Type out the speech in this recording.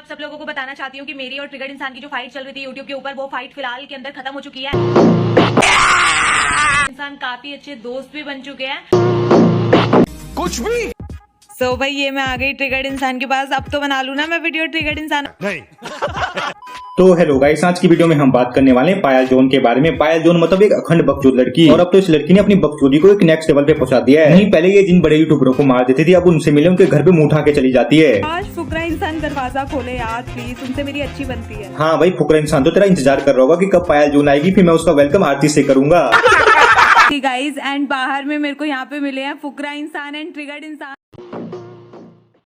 आप सब लोगों को बताना चाहती हूँ कि मेरी और ट्रिगर्ड इंसान की जो फाइट चल रही थी यूट्यूब के ऊपर, वो फाइट फिलहाल के अंदर खत्म हो चुकी है। इंसान काफी अच्छे दोस्त भी बन चुके हैं। कुछ भी सो भाई ये मैं आ गई ट्रिगर्ड इंसान के पास। अब तो बना लूं ना मैं वीडियो ट्रिगर्ड इंसान। नहीं। तो हेलो गाइस, आज की वीडियो में हम बात करने वाले हैं पायल जोन के बारे में। पायल जोन मतलब एक अखंड बकचोद लड़की, और अब तो इस लड़की ने अपनी बकचोदी को एक नेक्स्ट लेवल पे पहुंचा दिया है। नहीं, पहले ये जिन बड़े यूट्यूबरों को मार देती थी, अब उनसे मिले उनके घर पे मुंह उठा के चली जाती है। आज फुकरा इंसान दरवाजा खोले यार प्लीज, उनसे मेरी अच्छी बनती है। हाँ भाई, फुकरा इंसान तो तेरा इंतजार कर रहा होगा कि कब पायल जोन आएगी, फिर मैं उसका वेलकम आरती से करूंगा। गाइज एंड बाहर में मेरे को यहाँ पे मिले हैं फुकरा इंसान एंड ट्रिगर्ड इंसान।